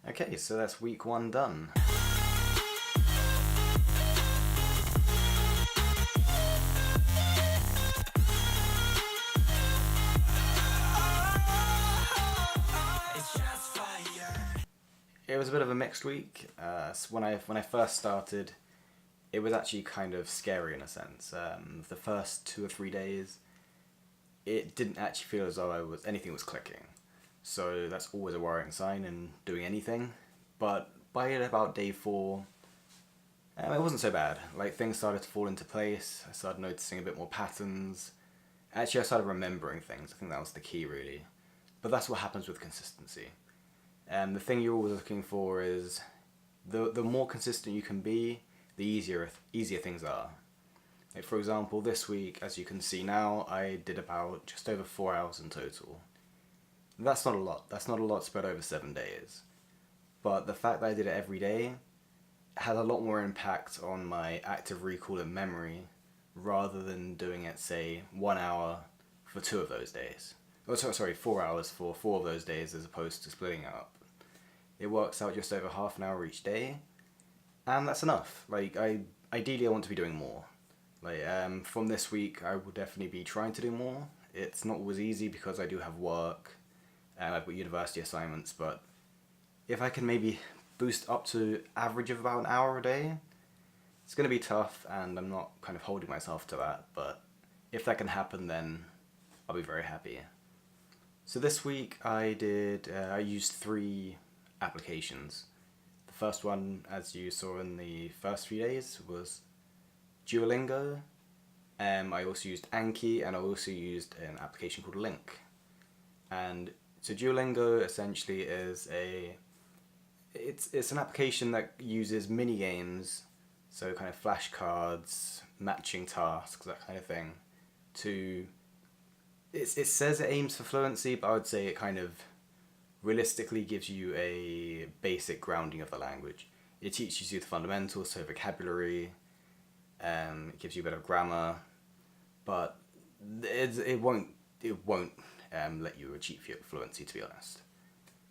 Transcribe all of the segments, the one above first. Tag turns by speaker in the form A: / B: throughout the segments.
A: Okay, so that's week one done. It was a bit of a mixed week. So when I first started, it was actually kind of scary in a sense. The first 2 or 3 days, it didn't actually feel as though anything was clicking. So that's always a worrying sign in doing anything. But by about day four, it wasn't so bad. Like, things started to fall into place. I started noticing a bit more patterns. Actually, I started remembering things. I think that was the key, really. But that's what happens with consistency. And the thing you're always looking for is the more consistent you can be, the easier things are. Like, for example, this week, as you can see now, I did about just over 4 hours in total. That's not a lot. That's not a lot spread over 7 days. But the fact that I did it every day had a lot more impact on my active recall and memory rather than doing it, say, 1 hour for 2 of those days. Oh, sorry, 4 hours for 4 of those days as opposed to splitting it up. It works out just over half an hour each day, and that's enough. Like, ideally I want to be doing more. Like, from this week I will definitely be trying to do more. It's not always easy because I do have work, and I've got university assignments, but if I can maybe boost up to average of about an hour a day, it's going to be tough, and I'm not kind of holding myself to that, but if that can happen, then I'll be very happy. So this week I used 3 applications. The first one, as you saw in the first few days, was Duolingo. I also used Anki, and I also used an application called Link. And so Duolingo essentially is it's an application that uses mini games, so kind of flashcards, matching tasks, that kind of thing. It says it aims for fluency, but I would say it kind of realistically gives you a basic grounding of the language. It teaches you the fundamentals, so vocabulary. It gives you a bit of grammar, but it won't let you achieve fluency, to be honest.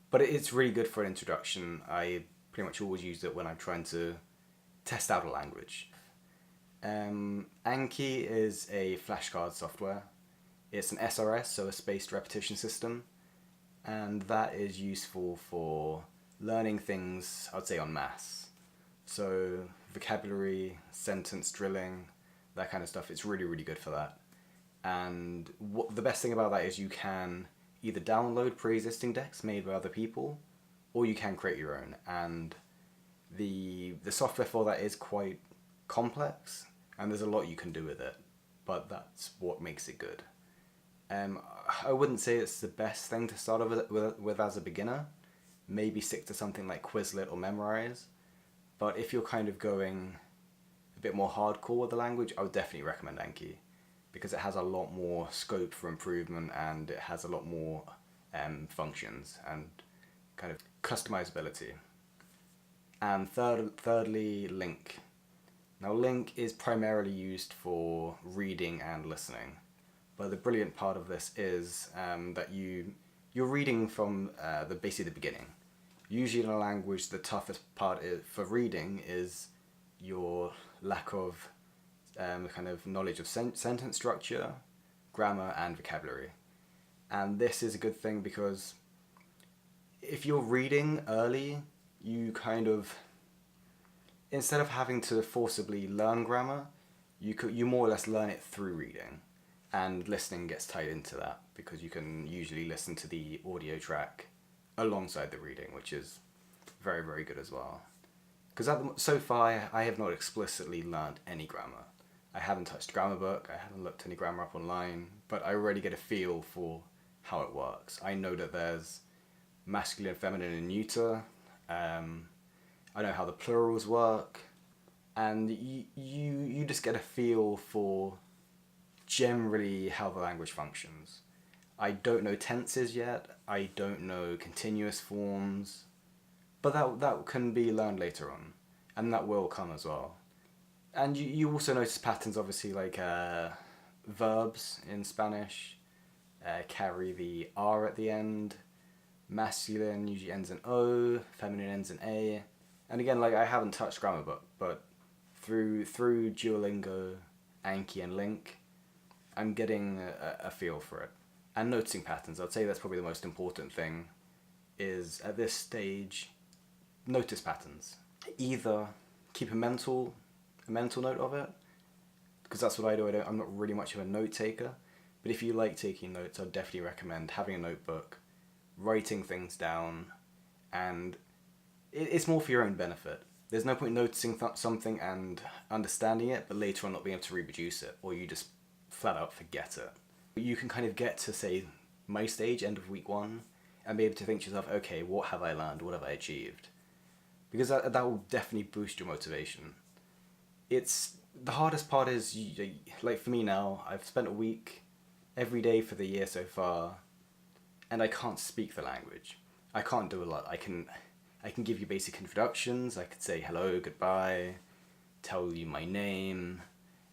A: But it's really good for an introduction. I pretty much always use it when I'm trying to test out a language. Anki is a flashcard software. It's an SRS, so a spaced repetition system, and that is useful for learning things, I would say, en masse. So vocabulary, sentence drilling, that kind of stuff, it's really, really good for that. And the best thing about that is you can either download pre-existing decks made by other people, or you can create your own. And the software for that is quite complex, and there's a lot you can do with it, but that's what makes it good. I wouldn't say it's the best thing to start with as a beginner. Maybe stick to something like Quizlet or Memrise. But if you're kind of going a bit more hardcore with the language, I would definitely recommend Anki, because it has a lot more scope for improvement, and it has a lot more functions and kind of customizability. And thirdly, Link. Now, Link is primarily used for reading and listening. But the brilliant part of this is that you're reading from basically the beginning. Usually in a language, the toughest part for reading is your lack of kind of knowledge of sentence structure, grammar, and vocabulary. And this is a good thing because if you're reading early, you kind of, instead of having to forcibly learn grammar, you more or less learn it through reading. And listening gets tied into that because you can usually listen to the audio track alongside the reading, which is very, very good as well. Because so far I have not explicitly learned any grammar. I haven't touched a grammar book, I haven't looked any grammar up online, but I already get a feel for how it works. I know that there's masculine, feminine, and neuter. I know how the plurals work, and you just get a feel for generally how the language functions. I don't know tenses yet, I don't know continuous forms, but that can be learned later on, and that will come as well. And you also notice patterns, obviously, like verbs in Spanish carry the R at the end. Masculine usually ends in O, feminine ends in A. And again, like, I haven't touched Grammar Book, but through Duolingo, Anki, and Link, I'm getting a feel for it. And noticing patterns. I'd say that's probably the most important thing, is at this stage, notice patterns. Either keep a mental note of it, because that's what I do. I'm not really much of a note taker, but if you like taking notes, I'd definitely recommend having a notebook, writing things down, and it's more for your own benefit. There's no point noticing something and understanding it, but later on not being able to reproduce it, or you just flat out forget it. You can kind of get to, say, my stage, end of week 1, and be able to think to yourself, okay, what have I learned? What have I achieved? Because that will definitely boost your motivation. The hardest part is, like for me now, I've spent a week every day for the year so far, and I can't speak the language. I can't do a lot. I can give you basic introductions. I could say hello, goodbye, tell you my name,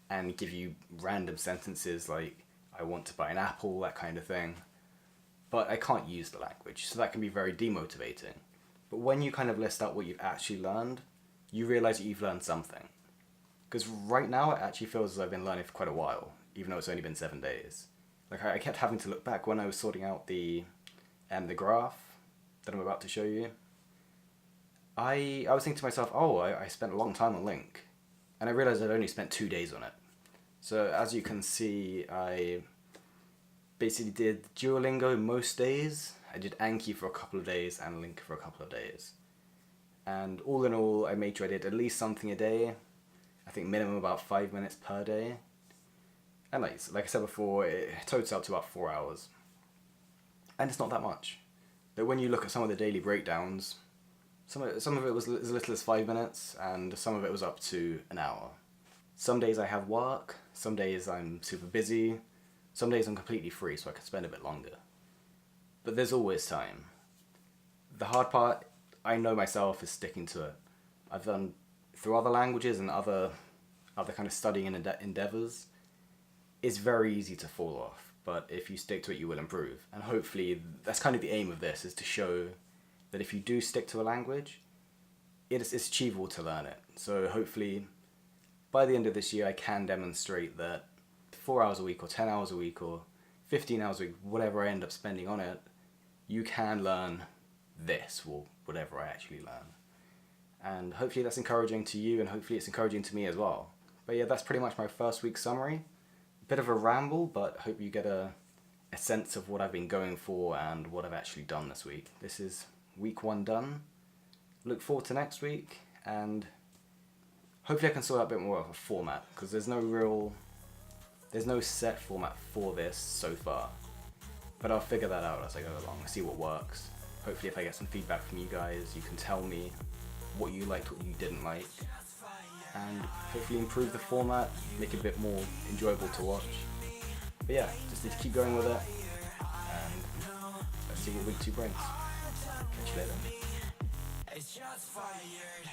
A: and give you random sentences like, I want to buy an apple, that kind of thing. But I can't use the language, so that can be very demotivating. But when you kind of list out what you've actually learned, you realize that you've learned something. Because right now it actually feels as I've been learning for quite a while, even though it's only been 7 days. Like, I kept having to look back when I was sorting out the graph that I'm about to show you. I was thinking to myself, oh, I spent a long time on Link. And I realized I'd only spent 2 days on it. So as you can see, I basically did Duolingo most days. I did Anki for a couple of days and Link for a couple of days. And all in all, I made sure I did at least something a day. I think minimum about 5 minutes per day. And like I said before, it totals out to about 4 hours. And it's not that much. But when you look at some of the daily breakdowns, some of it was as little as 5 minutes, and some of it was up to an hour. Some days I have work, some days I'm super busy, some days I'm completely free, so I can spend a bit longer. But there's always time. The hard part, I know myself, is sticking to it. I've done, through other languages and other kind of studying endeavors, it's very easy to fall off. But if you stick to it, you will improve. And hopefully, that's kind of the aim of this, is to show that if you do stick to a language, it's achievable to learn it. So hopefully, by the end of this year, I can demonstrate that 4 hours a week, or 10 hours a week, or 15 hours a week, whatever I end up spending on it, you can learn this, or whatever I actually learn. And hopefully that's encouraging to you, and hopefully it's encouraging to me as well. But yeah, that's pretty much my first week summary. Bit of a ramble, but I hope you get a sense of what I've been going for and what I've actually done this week. This is week 1 done. Look forward to next week, and hopefully I can sort out a bit more of a format, because there's no set format for this so far. But I'll figure that out as I go along, see what works. Hopefully if I get some feedback from you guys, you can tell me what you liked, what you didn't like, and hopefully improve the format, make it a bit more enjoyable to watch. But yeah, just need to keep going with it, and let's see what week 2 brings. Catch you later. It's just fired.